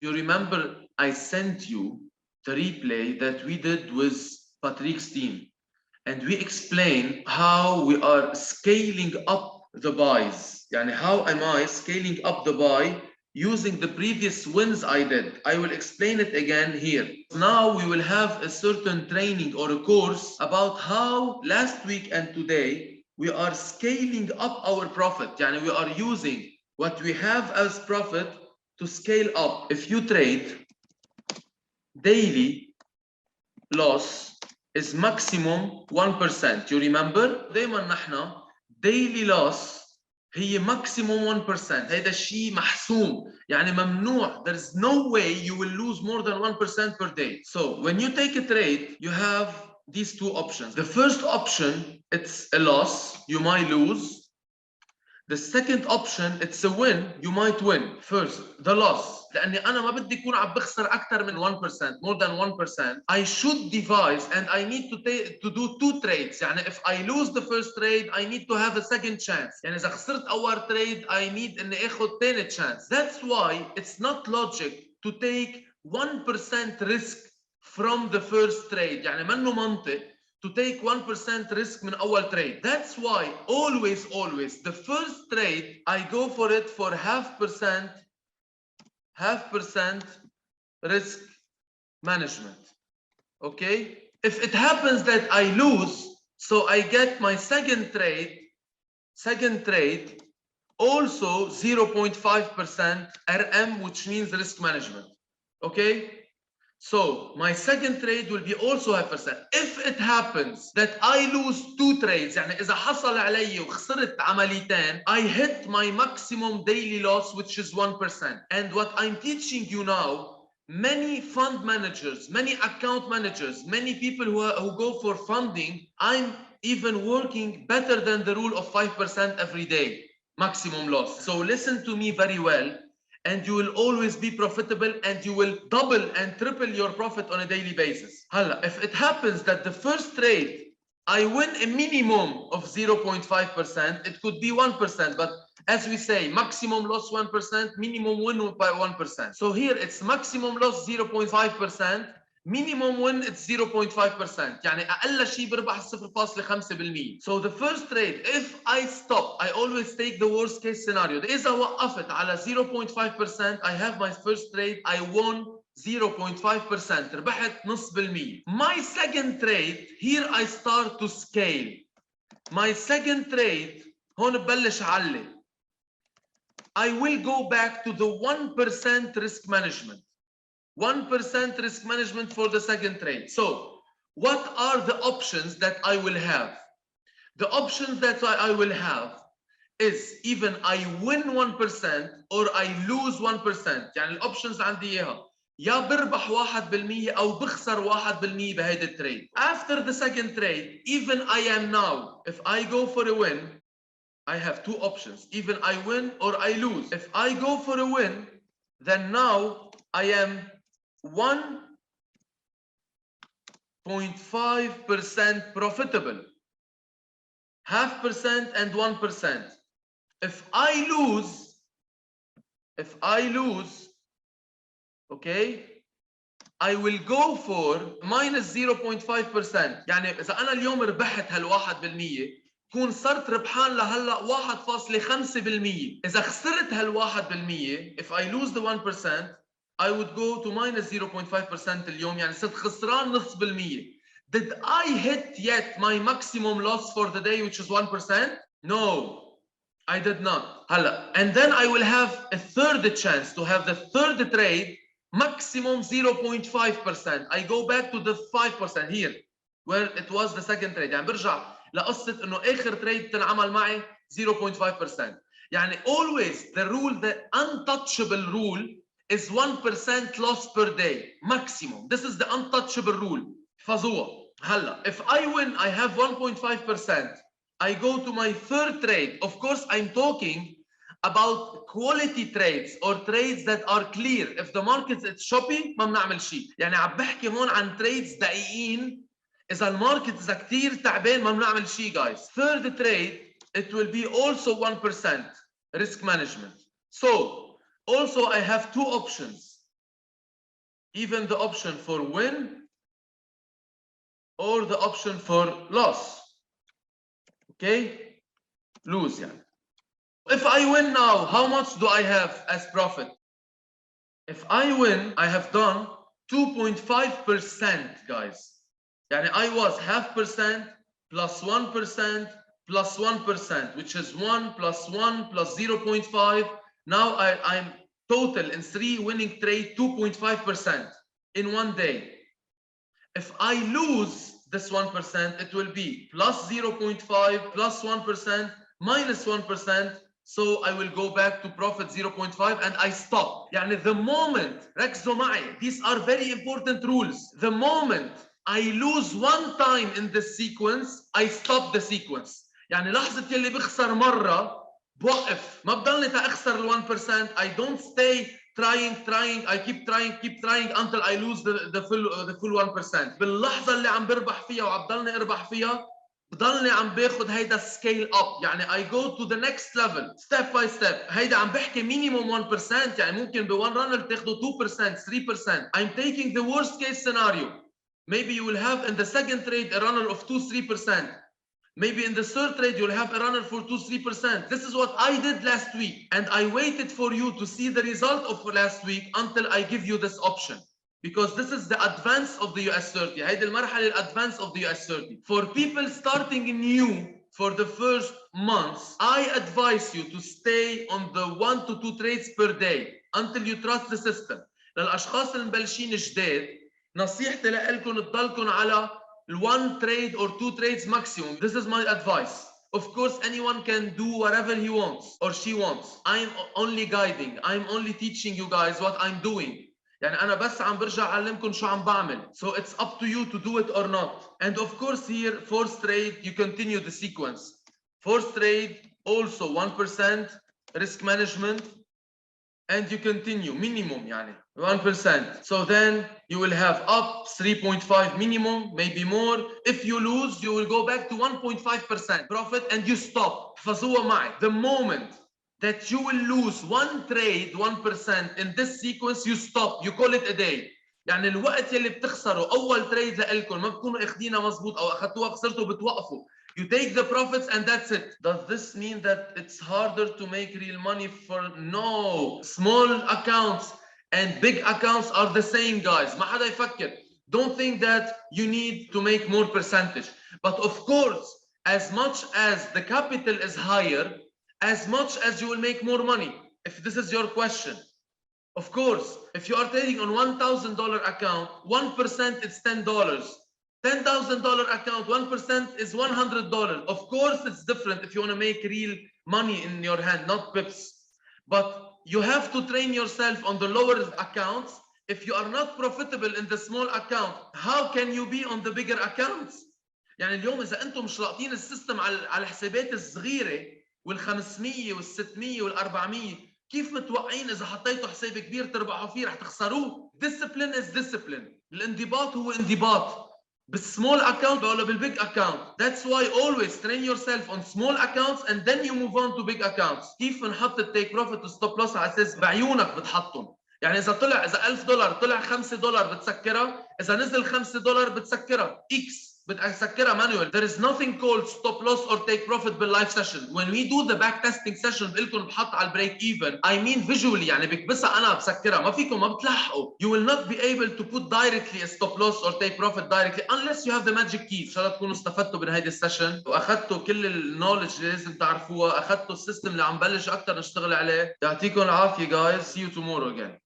You remember I sent you the replay that we did with Patrick's team, and we explain how we are scaling up the buys. Yani how am I scaling up the buy using the previous wins I did? I will explain it again here. Now we will have a certain training or a course about how last week and today we are scaling up our profit. Yani we are using what we have as profit to scale up. If you trade daily loss is maximum 1%. You remember دايما نحن daily loss هي maximum 1%. هيدا الشيء محسوم يعني ممنوع. There is no way you will lose more than 1% per day. So when you take a trade, you have these two options. The first option, it's a loss, you might lose. The second option, it's a win, you might win. First, the loss. لأني أنا ما بدي أكون عم بخسر أكثر من 1%, more than 1%. I should devise and I need to do two trades. يعني if I lose the first trade, I need to have a second chance. يعني إذا خسرت أول trade, I need إني آخذ ثاني chance. That's why it's not logic to take 1% risk from the first trade. يعني منه منطق to take 1% risk من أول trade. That's why always the first trade I go for it for half percent risk management. Okay? If it happens that I lose, so I get my second trade also 0.5% RM, which means risk management. Okay? So my second trade will be also 5%. If it happens that I lose two trades, يعني إذا حصل علي وخسرت عمليتين, I hit my maximum daily loss, which is 1%. And what I'm teaching you now, many fund managers, many account managers, many people who go for funding, I'm even working better than the rule of 5% every day, maximum loss. So listen to me very well. And you will always be profitable and you will double and triple your profit on a daily basis. هلا, if it happens that the first trade I win a minimum of 0.5%, it could be 1%, but as we say, maximum loss 1%, minimum win by 1%. So here it's maximum loss 0.5%, minimum win it's 0.5%. يعني أقل شيء بربح 0.5%. So the first trade, if I stop, I always take the worst case scenario. إذا وقفت على 0.5%, I have my first trade, I won 0.5%. ربحت نص بالمية. My second trade, here I start to scale. My second trade, هون ببلش علي. I will go back to the 1% risk management. 1% risk management for the second trade. So what are the options that I will have? The options that I will have is even I win 1% or I lose 1%. يعني الأوبشنز عندي إياها يا بربح 1% أو بخسر 1% بهيدا التريد. After the second trade, even I am now, if I go for a win, I have two options. Even I win or I lose. If I go for a win, then now I am 1.5% profitable. 0.5% and 1%. If I lose, okay, I will go for minus 0.5%. يعني إذا أنا اليوم ربحت هال1%, كون صرت ربحان لهلا 1.5%. إذا خسرت هال1%, if I lose the 1%, I would go to minus 0.5% اليوم, يعني صرت خسران نص بالمية. Did I hit yet my maximum loss for the day, which is 1%? No, I did not. هلا, and then I will have a third chance to have the third trade, maximum 0.5%. I go back to the 5% here, where it was the second trade. يعني برجع لقصة إنه آخر trade تنعمل معي 0.5%. يعني always the rule, the untouchable rule is 1% loss per day, maximum. This is the untouchable rule. فزوة. هلا, if I win, I have 1.5%. I go to my third trade. Of course, I'm talking about quality trades or trades that are clear. If the market is choppy, ما بنعمل شيء. يعني عم بحكي هون عن trades دقيقين. إذا الماركت إذا كثير تعبان ما بنعمل شيء, guys. Third trade, it will be also 1% risk management. So also I have two options. even the option for win or the option for loss. Okay, lose يعني. If I win now, how much do I have as profit? If I win, I have done 2.5%, guys. يعني I was 0.5% plus 1% plus 1%, which is 1 plus 1 plus 0.5. Now I'm total in 3 winning trade 2.5% in one day. If I lose this 1%, it will be plus 0.5 plus 1% minus 1%. So I will go back to profit 0.5 and I stop. يعني the moment, ركزوا معي, these are very important rules. The moment I lose one time in the sequence, I stop the sequence. يعني لحظة يلي بخسر مرة بوقف، ما بضلني تأخسر ال 1%. I don't stay trying, I keep trying until I lose the full 1%. باللحظة اللي عم بربح فيها وعبضلني اربح فيها بضلني عم باخذ هيدا scale up. يعني I go to the next level step by step. هيدا عم بحكي minimum 1%. يعني ممكن ب one runner تاخذوا 2%, 3%. I'm taking the worst case scenario. Maybe you will have in the second trade a runner of 2-3%. Maybe in the third trade you'll have a runner for 2-3%. This is what I did last week, and I waited for you to see the result of last week until I give you this option, because this is the advance of the US 30. هيدي المرحلة الادvance of the US 30. For people starting new for the first months, I advise you to stay on the 1 to 2 trades per day until you trust the system. للأشخاص اللي مبلشين جداد نصيحتي لكم تضلكم على 1 trade or 2 trades maximum. This is my advice. Of course, anyone can do whatever he wants or she wants. I'm only guiding. I'm only teaching you guys what I'm doing. يعني أنا بس عم برجع أعلمكم شو عم بعمل. So it's up to you to do it or not. And of course here, fourth trade, you continue the sequence. Fourth trade, also 1% risk management. And you continue minimum يعني 1%. So then you will have up 3.5 minimum, maybe more. If you lose, you will go back to 1.5% profit and you stop. احفظوها معي. The moment that you will lose one trade 1% in this sequence, you stop. You call it a day. يعني الوقت يلي بتخسروا أول تريد لإلكم ما بتكونوا اخدينها مزبوط أو أخدتوها خسرتوا بتوقفوا. You take the profits and that's it. Does this mean that it's harder to make real money for? No. Small accounts and big accounts are the same, guys. ما حدا يفكر. Don't think that you need to make more percentage. But of course, as much as the capital is higher, as much as you will make more money. If this is your question. Of course, if you are trading on $1,000 account, 1% is $10. $10,000 account, 1% is $100. Of course, it's different if you want to make real money in your hand, not pips. But you have to train yourself on the lower accounts. If you are not profitable in the small account, how can you be on the bigger accounts? يعني اليوم إذا أنتم مش لاقطين السيستم على الحسابات الصغيرة وال500 وال600 وال400، كيف متوقعين إذا حطيتوا حساب كبير تربحوا فيه رح تخسروه؟ Discipline is discipline. الانضباط هو انضباط. بالسمول اكاونت ولا بالبيج اكاونت. That's why always train yourself on small accounts and then you move on to big accounts. كيف بنحط التيك بروفيت وستوب لوس على اساس بعيونك بتحطهم. يعني اذا $1000 طلع $5 بتسكرها، اذا نزل $5 بتسكرها اكس بتسكرها مانوال. There is nothing called stop loss or take profit باللايف session. When we do the back testing session بقول لكم بحط على البريك even. I mean visually يعني بكبسها انا بسكرها، ما فيكم ما بتلحقوا. You will not be able to put directly a stop loss or take profit directly unless you have the magic key. ان شاء الله تكونوا استفدتوا من هيدي السيشن واخذتوا كل النولج اللي لازم تعرفوها، اخذتوا السيستم اللي عم بلش اكثر نشتغل عليه. يعطيكم العافيه guys. See you tomorrow again.